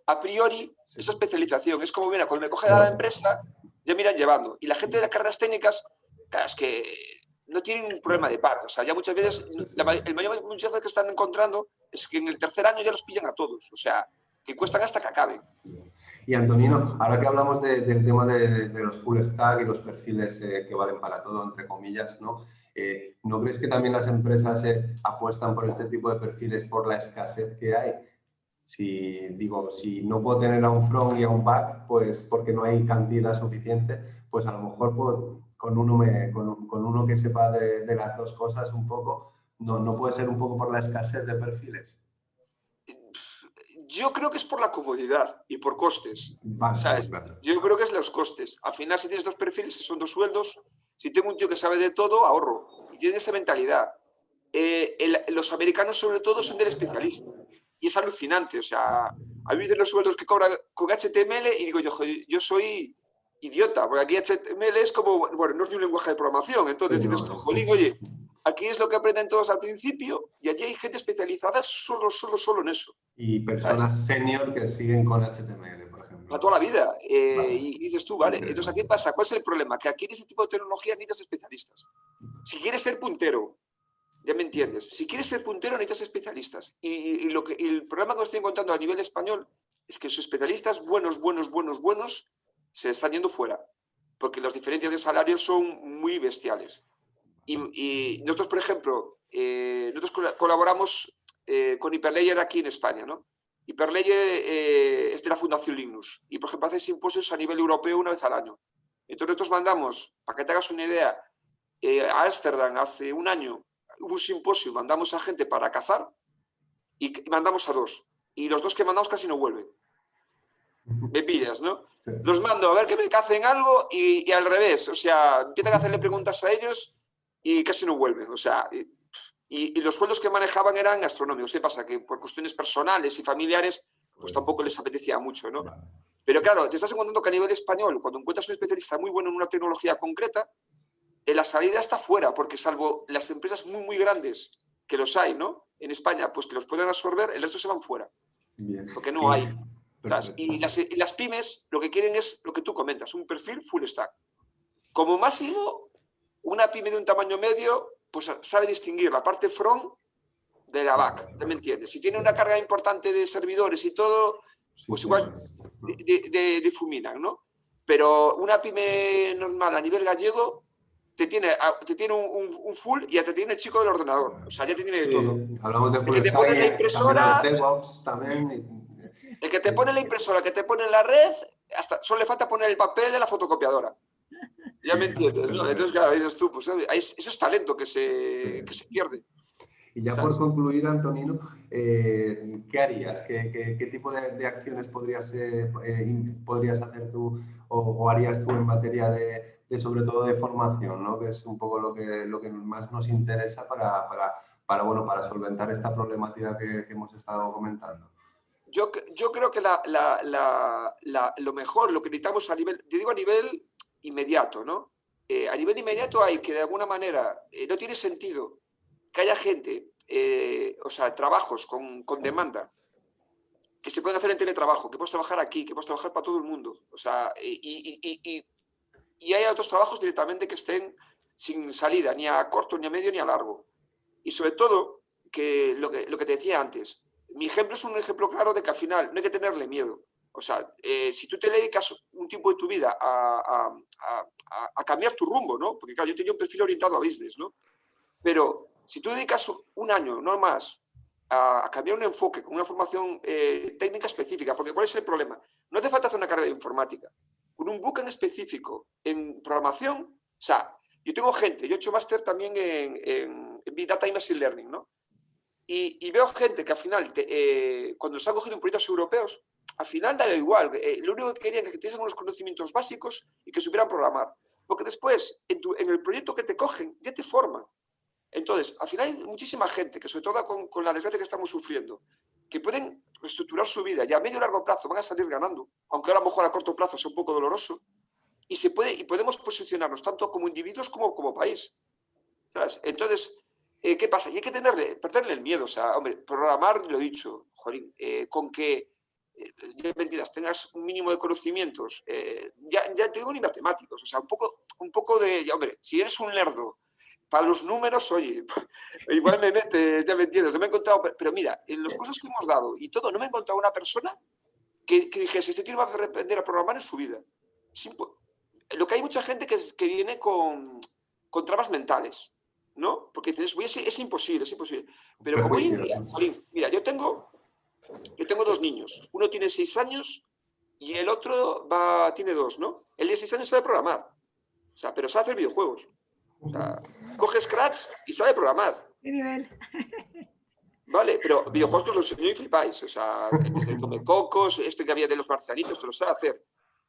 a priori, esa especialización. Es como, mira, cuando me coge a la empresa, ya miran llevando. Y la gente de las carreras técnicas, claro, es que no tienen un problema de paro. O sea, ya muchas veces, muchas veces que están encontrando es que en el tercer año ya los pillan a todos. O sea, que cuestan hasta que acaben. Y Antonino, ahora que hablamos del tema de los full stack y los perfiles que valen para todo, entre comillas, ¿no? ¿No crees que también las empresas apuestan por este tipo de perfiles por la escasez que hay? Si no puedo tener a un front y a un back, pues porque no hay cantidad suficiente, pues a lo mejor con uno que sepa de las dos cosas un poco, no puede ser un poco por la escasez de perfiles. Yo creo que es por la comodidad y por costes. Vale, ¿Sabes? claro. Yo creo que es los costes. Al final, si tienes dos perfiles, si son dos sueldos, si tengo un tío que sabe de todo, ahorro. Y tiene esa mentalidad. Los americanos, sobre todo, son del especialista. Y es alucinante. O sea, a mí me dicen los sueldos que cobran con HTML y digo yo soy idiota, porque aquí HTML es como, bueno, no es ni un lenguaje de programación. Entonces dices tú, jolín, oye, aquí es lo que aprenden todos al principio y allí hay gente especializada solo en eso. Y personas senior que siguen con HTML, por ejemplo. Para toda la vida. Vale. Y dices tú, vale, entonces ¿aquí pasa? ¿Cuál es el problema? Que aquí en este tipo de tecnología necesitas especialistas. Si quieres ser puntero, ya me entiendes, si quieres ser puntero necesitas especialistas. Y el problema que me estoy encontrando a nivel español es que sus especialistas buenos se están yendo fuera, porque las diferencias de salario son muy bestiales. Y nosotros, por ejemplo, nosotros colaboramos con Hyperledger aquí en España, ¿no? Hyperledger es de la Fundación Linux y, por ejemplo, hace simposios a nivel europeo una vez al año. Entonces nosotros mandamos, para que te hagas una idea, a Ámsterdam hace un año hubo un simposio, mandamos a gente para cazar y mandamos a dos. Y los dos que mandamos casi no vuelven. Me pillas, ¿no? Sí. Los mando a ver que me cacen algo y al revés. O sea, empiezan a hacerle preguntas a ellos y casi no vuelven. O sea, y los sueldos que manejaban eran astronómicos. ¿Qué pasa? Que por cuestiones personales y familiares, pues tampoco les apetecía mucho, ¿no? Pero claro, te estás encontrando que a nivel español, cuando encuentras un especialista muy bueno en una tecnología concreta, la salida está fuera, porque salvo las empresas muy grandes, que los hay, ¿no? En España, pues que los pueden absorber, el resto se van fuera. Bien. Porque no hay. Y las pymes lo que quieren es lo que tú comentas, un perfil full stack. Como máximo, una pyme de un tamaño medio, pues sabe distinguir la parte front de la back, ¿ya me entiendes? Si tiene una carga importante de servidores y todo, pues igual difuminan, ¿no? Pero una pyme normal a nivel gallego te tiene un full y ya te tiene el chico del ordenador. O sea, ya te tiene de todo. Hablamos de full el que te pone la impresora, DevOps también. El que te pone la impresora, el que te pone la red, hasta solo le falta poner el papel de la fotocopiadora. Ya me entiendes, ¿no? Entonces, claro, dices tú, pues eso es talento que se pierde. Y ya por concluir, Antonino, ¿qué harías? ¿Qué tipo de acciones podrías hacer tú o harías tú en materia de sobre todo de formación, ¿no? Que es un poco lo que más nos interesa para solventar esta problemática que hemos estado comentando? Yo creo que lo mejor, lo que necesitamos a nivel inmediato, ¿no? A nivel inmediato hay que de alguna manera, no tiene sentido que haya gente, o sea, trabajos con demanda, que se pueden hacer en teletrabajo, que puedes trabajar aquí, que puedes trabajar para todo el mundo. O sea, y hay otros trabajos directamente que estén sin salida, ni a corto, ni a medio, ni a largo. Y sobre todo, que lo que te decía antes, mi ejemplo es un ejemplo claro de que al final no hay que tenerle miedo. O sea, si tú te dedicas un tiempo de tu vida a cambiar tu rumbo, ¿no? Porque claro, yo tenía un perfil orientado a business, ¿no? Pero si tú dedicas un año, no más, a cambiar un enfoque con una formación técnica específica, porque ¿cuál es el problema? No hace falta hacer una carrera de informática. Con un bootcamp específico en programación, o sea, yo tengo gente, yo he hecho máster también en Big Data y Machine Learning, ¿no? Y veo gente que al final, cuando se han cogido en proyectos europeos, al final da igual. Lo único que querían es que tuviesen unos conocimientos básicos y que supieran programar. Porque después, en el proyecto que te cogen, ya te forman. Entonces, al final hay muchísima gente que, sobre todo con la desgracia que estamos sufriendo, que pueden reestructurar su vida y a medio y largo plazo van a salir ganando, aunque ahora a lo mejor a corto plazo sea un poco doloroso, y podemos posicionarnos tanto como individuos como país. ¿Sabes? Entonces, ¿qué pasa? Y hay que perderle el miedo. O sea, hombre, programar, lo he dicho, Jorín, con que, ya me entiendas, tengas un mínimo de conocimientos, ya te digo ni matemáticos, o sea, un poco de, ya, hombre, si eres un lerdo para los números, oye, igual me metes, ya me entiendes, no me he encontrado, pero mira, en los cursos que hemos dado y todo, no me he encontrado una persona que dijese, este tío va a aprender a programar en su vida. Lo que hay mucha gente que viene con trabas mentales, ¿no? Porque dices, es imposible, es imposible. Pero como hoy en día, Jolín, mira, yo tengo 2 niños. Uno tiene 6 años y el otro tiene 2, ¿no? El de 6 años sabe programar. O sea, pero sabe hacer videojuegos. O sea, coge Scratch y sabe programar. ¿Qué nivel? Vale, pero videojuegos que los enseño y flipáis. O sea, desde el Comecocos, este que había de los marcianitos, te lo sabe hacer.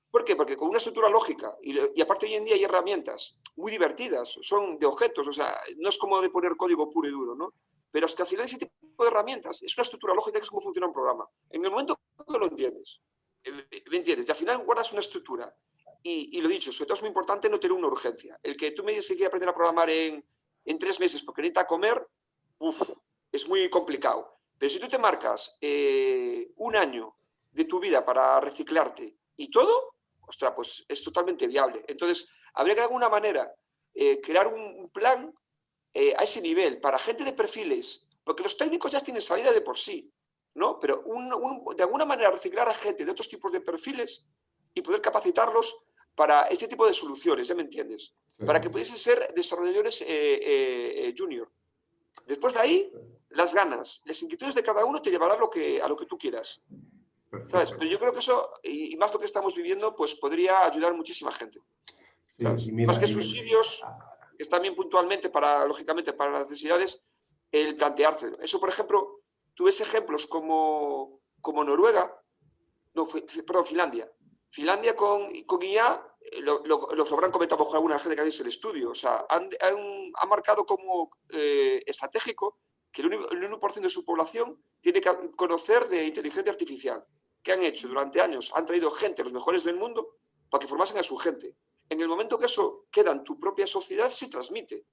¿Por qué? Porque con una estructura lógica, y aparte hoy en día hay herramientas muy divertidas, son de objetos, o sea, no es como de poner código puro y duro, ¿no? Pero es que al final ese tipo de herramientas es una estructura lógica que es cómo funciona un programa. En el momento que lo entiendes, ¿me entiendes? Y al final guardas una estructura. Y lo dicho, sobre todo es muy importante no tener una urgencia. El que tú me dices que quieres aprender a programar en 3 meses porque necesitas comer, es muy complicado. Pero si tú te marcas un año de tu vida para reciclarte y todo, ostras, pues es totalmente viable. Entonces, habría que de alguna manera crear un plan a ese nivel para gente de perfiles, porque los técnicos ya tienen salida de por sí, ¿no? Pero de alguna manera reciclar a gente de otros tipos de perfiles y poder capacitarlos para este tipo de soluciones, ¿ya me entiendes? Sí. Para que pudiesen ser desarrolladores junior. Después de ahí, las ganas, las inquietudes de cada uno te llevarán a lo que tú quieras. ¿Sabes? Pero yo creo que eso, y más lo que estamos viviendo, pues podría ayudar a muchísima gente. Sí, mira, más que subsidios, que están bien puntualmente, lógicamente, para las necesidades, el plantearse. Eso, por ejemplo, tú ves ejemplos como Noruega, perdón, Finlandia. Finlandia con IA, lo habrán comentado con alguna gente que hace el estudio, o sea, han marcado como estratégico que el 1% de su población tiene que conocer de inteligencia artificial. ¿Qué han hecho? Durante años han traído gente, los mejores del mundo, para que formasen a su gente. En el momento que eso queda en tu propia sociedad, se transmite.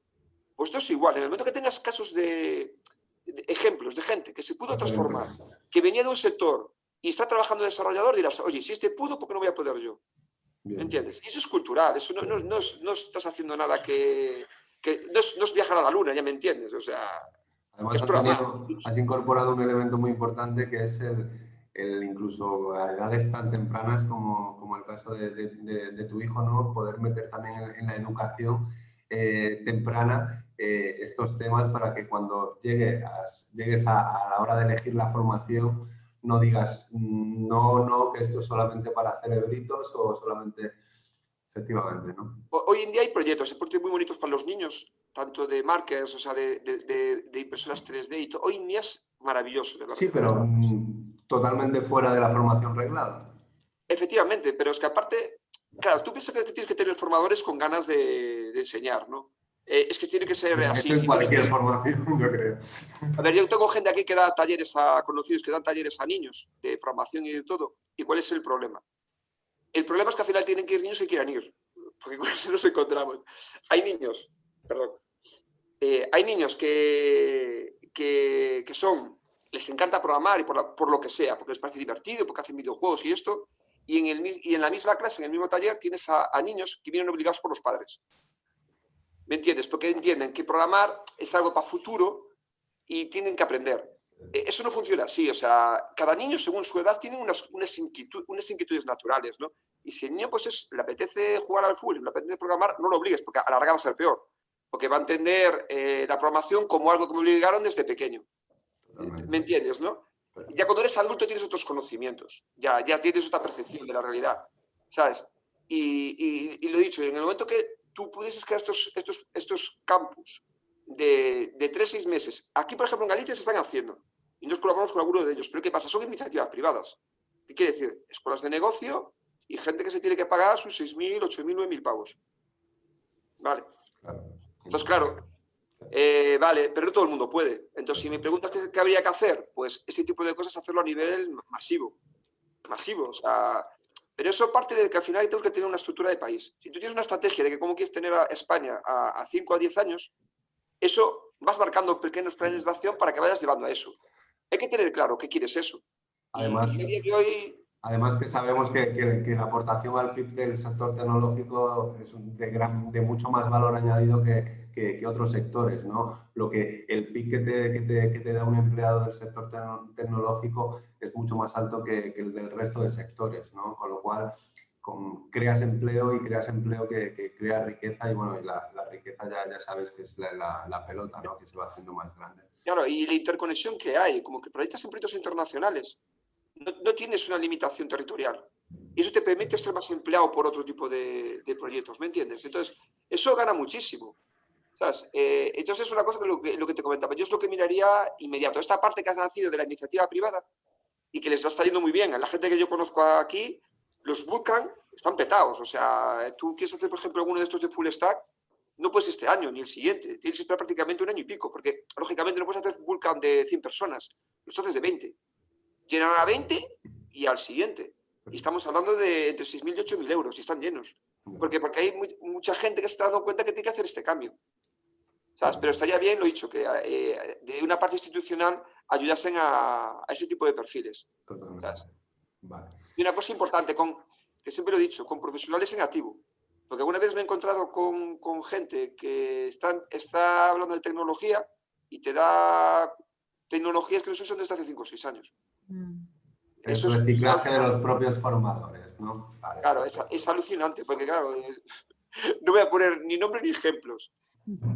Pues esto es igual. En el momento que tengas casos de ejemplos de gente que se pudo transformar, que venía de un sector y está trabajando de desarrollador, dirás, oye, si este pudo, ¿por qué no voy a poder yo? ¿Me entiendes? Y eso es cultural. Eso no estás haciendo nada que no es viajar a la luna, ya me entiendes. O sea, además, Antonio, has incorporado un elemento muy importante que es el incluso a edades tan tempranas como el caso de tu hijo, ¿no? Poder meter también en la educación temprana estos temas para que cuando llegues a la hora de elegir la formación no digas no, que esto es solamente para cerebritos o solamente... Efectivamente, ¿no? Hoy en día hay proyectos muy bonitos para los niños, tanto de markers, o sea, de impresoras 3D y todo. Hoy en día es maravilloso, de verdad. Sí, pero totalmente fuera de la formación reglada. Efectivamente, pero es que aparte, claro, tú piensas que tienes que tener formadores con ganas de enseñar, ¿no? Es que tiene que ser así. En cualquier formación, yo creo. A ver, yo tengo gente aquí que da talleres a conocidos, que dan talleres a niños de programación y de todo. ¿Y cuál es el problema? El problema es que al final tienen que ir niños que quieran ir, porque con eso nos encontramos. Hay niños, perdón, hay niños que les encanta programar y por lo que sea, porque les parece divertido, porque hacen videojuegos y esto, y en la misma clase, en el mismo taller, tienes a niños que vienen obligados por los padres. ¿Me entiendes? Porque entienden que programar es algo para futuro y tienen que aprender. Eso no funciona así, o sea, cada niño según su edad tiene unas inquietudes naturales, ¿no? Y si el niño pues le apetece jugar al fútbol, le apetece programar, no lo obligues, porque a la larga va a ser peor, porque va a entender la programación como algo que me obligaron desde pequeño. ¿Me entiendes, no? Ya cuando eres adulto tienes otros conocimientos, ya tienes otra percepción de la realidad, ¿sabes? Y lo he dicho, en el momento que tú pudieses crear estos campus de 3 a 6 meses, aquí por ejemplo en Galicia se están haciendo, y nos colaboramos con alguno de ellos, pero ¿qué pasa? Son iniciativas privadas. ¿Qué quiere decir? Escuelas de negocio y gente que se tiene que pagar sus 6.000, 8.000, 9.000 pavos. Vale. Entonces, claro, vale, pero no todo el mundo puede. Entonces, si me preguntas qué habría que hacer, pues ese tipo de cosas hacerlo a nivel masivo. Masivo, o sea... Pero eso parte de que al final tenemos que tener una estructura de país. Si tú tienes una estrategia de que cómo quieres tener a España a 5 a 10 años, eso vas marcando pequeños planes de acción para que vayas llevando a eso. Hay que tener claro qué quieres eso. Además, y a día de hoy... Además que sabemos que la aportación al PIB del sector tecnológico es de mucho más valor añadido que otros sectores, ¿no? El PIB que te da un empleado del sector tecnológico es mucho más alto que el del resto de sectores, ¿no? Con lo cual creas empleo que crea riqueza y bueno, y la riqueza ya sabes que es la pelota, ¿no? Que se va haciendo más grande. Claro, y la interconexión que hay, como que proyectas en proyectos internacionales. No tienes una limitación territorial. Y eso te permite ser más empleado por otro tipo de proyectos, ¿me entiendes? Entonces, eso gana muchísimo, ¿sabes? Entonces, es una cosa que lo que te comentaba. Yo es lo que miraría inmediato. Esta parte que has nacido de la iniciativa privada y que les va estar yendo muy bien. A la gente que yo conozco aquí, los bootcamp están petados. O sea, tú quieres hacer, por ejemplo, alguno de estos de full stack, no puedes este año ni el siguiente. Tienes que esperar prácticamente un año y pico, porque, lógicamente, no puedes hacer bootcamp de 100 personas. Los haces de 20. Llenan a 20 y al siguiente. Y estamos hablando de entre 6.000 y 8.000 euros y están llenos. Porque hay mucha gente que se está dando cuenta que tiene que hacer este cambio. ¿Sabes? Pero estaría bien, lo he dicho, que de una parte institucional ayudasen a ese tipo de perfiles. ¿Sabes? Vale. Y una cosa importante, que siempre lo he dicho, con profesionales en activo. Porque alguna vez me he encontrado con gente que está hablando de tecnología y te da tecnologías que no se usan desde hace 5 o 6 años. Eso es reciclaje de los propios formadores, ¿no? Vale, claro, es alucinante, porque claro, no voy a poner ni nombre ni ejemplos.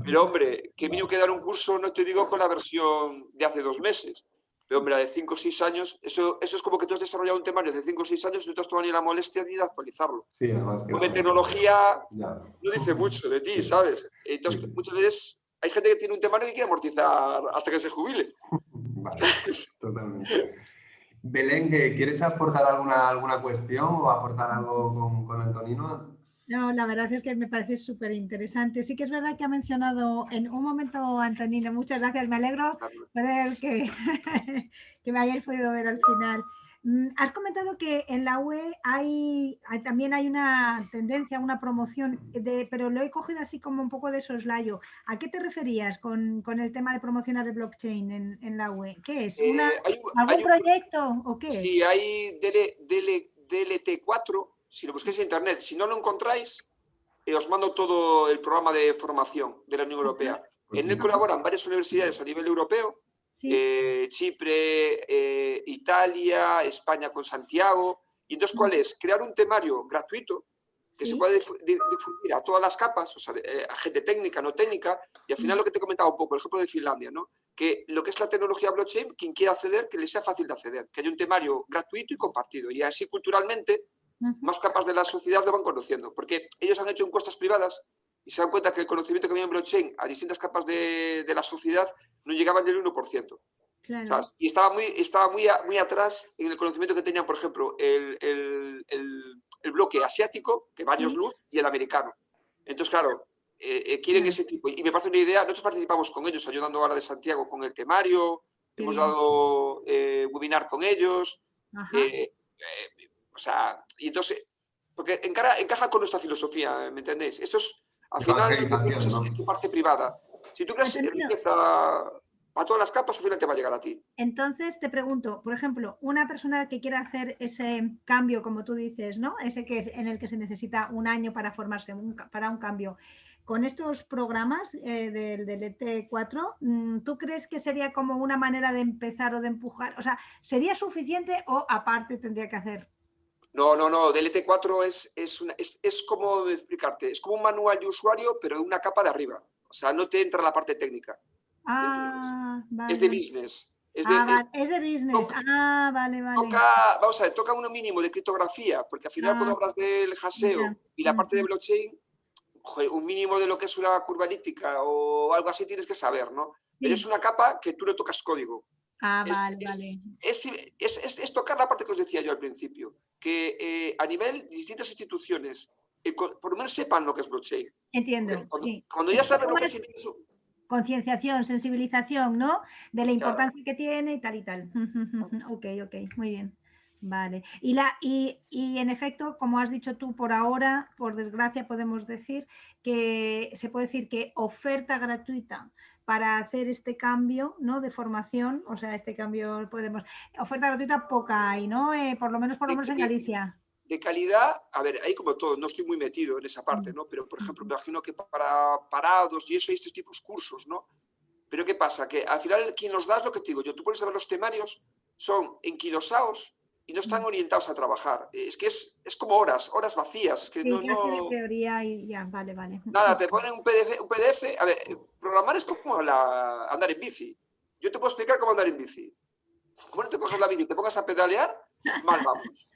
Pero hombre, que vino que dar un curso, no te digo con la versión de hace 2 meses, pero hombre, la de 5 o 6 años, eso es como que tú has desarrollado un temario de 5 o 6 años y no te has tomado ni la molestia ni de actualizarlo. Sí, además que Porque tecnología no dice mucho de ti, ¿sabes? Entonces, sí. muchas veces hay gente que tiene un temario que quiere amortizar hasta que se jubile. Vale, totalmente. Belén, ¿quieres aportar alguna cuestión o aportar algo con Antonino? No, la verdad es que me parece súper interesante. Sí que es verdad que ha mencionado en un momento, Antonino, muchas gracias, me alegro poder que, que me hayáis podido ver al final. Has comentado que en la UE también hay una tendencia, una promoción, pero lo he cogido así como un poco de soslayo. ¿A qué te referías con el tema de promocionar el blockchain en la UE? ¿Qué es? ¿Algún proyecto o qué es? Sí, hay DLT4, si lo busquéis en internet. Si no lo encontráis, os mando todo el programa de formación de la Unión Europea. En él colaboran varias universidades a nivel europeo, ¿sí? Chipre, Italia, España con Santiago. Y entonces, ¿cuál es? Crear un temario gratuito que se puede difundir a todas las capas, o sea, a gente técnica, no técnica, y al final lo que te he comentado un poco, el ejemplo de Finlandia, ¿no? Que lo que es la tecnología blockchain, quien quiera acceder, que le sea fácil de acceder, que haya un temario gratuito y compartido, y así culturalmente más capas de la sociedad lo van conociendo, porque ellos han hecho encuestas privadas y se dan cuenta que el conocimiento que había en blockchain a distintas capas de la sociedad no llegaba ni el 1%. Claro. ¿Sabes? Y estaba muy atrás en el conocimiento que tenían, por ejemplo, el bloque asiático, que va años luz, y el americano. Entonces, claro, quieren ese tipo. Y me parece una idea, nosotros participamos con ellos, ayudando ahora de Santiago con el temario, hemos dado webinar con ellos, o sea, y entonces, porque encaja con nuestra filosofía, ¿me entendéis? Esto es, al final, en tu parte privada. Si tú creas riqueza a todas las capas, al final te va a llegar a ti. Entonces, te pregunto, por ejemplo, una persona que quiera hacer ese cambio, como tú dices, ¿no? Ese que es en el que se necesita un año para formarse, para un cambio. con estos programas del ET4, ¿tú crees que sería como una manera de empezar o de empujar? O sea, ¿sería suficiente o aparte tendría que hacer? No, DLT4 es como explicarte, es como un manual de usuario, pero una capa de arriba. O sea, no te entra la parte técnica. Ah, Es de vale. business. Vale. Es de business. Vale. Vamos a ver, toca uno mínimo de criptografía, porque al final cuando hablas del haseo y la parte de blockchain, joder, un mínimo de lo que es una curva elíptica o algo así tienes que saber, ¿no? Pero es una capa que tú no tocas código. Vale. Es tocar la parte que os decía yo al principio, que a nivel de distintas instituciones, por lo menos sepan lo que es blockchain. Entiendo. Cuando ya saben lo que es... Concienciación, sensibilización, ¿no? De la importancia que tiene y tal y tal. Ok, muy bien. Vale. Y en efecto, como has dicho tú, por ahora, por desgracia, podemos decir que se puede decir que oferta gratuita para hacer este cambio, ¿no? De formación, o sea, este cambio podemos... Oferta gratuita poca hay, ¿no? Por lo menos en Galicia. De calidad, a ver, hay como todo, no estoy muy metido en esa parte, ¿no? Pero, por ejemplo, me imagino que para parados y eso hay estos tipos de cursos, ¿no? Pero ¿qué pasa? Que al final quien los da es lo que te digo yo. Tú puedes saber los temarios, son enquilosados y no están orientados a trabajar. Es que es como horas vacías. Es que sí, clase de teoría y ya, vale. Nada, te ponen un PDF. A ver, programar es como andar en bici. Yo te puedo explicar cómo andar en bici. Como no te cojas la bici y te pongas a pedalear, mal vamos.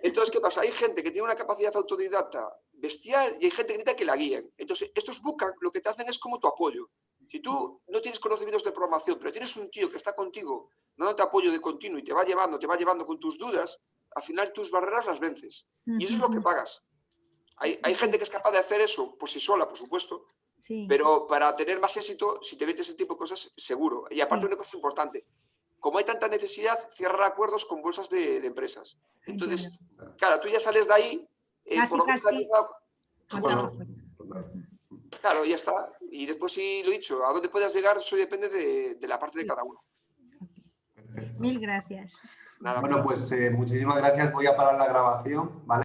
Entonces, ¿qué pasa? Hay gente que tiene una capacidad autodidacta bestial y hay gente que necesita que la guíen. Entonces, estos bootcamp lo que te hacen es como tu apoyo. Si tú no tienes conocimientos de programación, pero tienes un tío que está contigo dándote apoyo de continuo y te va llevando con tus dudas, al final tus barreras las vences. Y eso es lo que pagas. Hay gente que es capaz de hacer eso por sí sola, por supuesto, pero para tener más éxito, si te metes ese tipo de cosas, seguro. Y aparte una cosa importante, como hay tanta necesidad, cierrar acuerdos con bolsas de empresas. Entonces, claro, tú ya sales de ahí, por lo menos claro, ya está. Y después sí lo he dicho, a dónde puedas llegar, eso depende de la parte de cada uno. Mil gracias. Nada, bueno, pues muchísimas gracias. Voy a parar la grabación, ¿vale?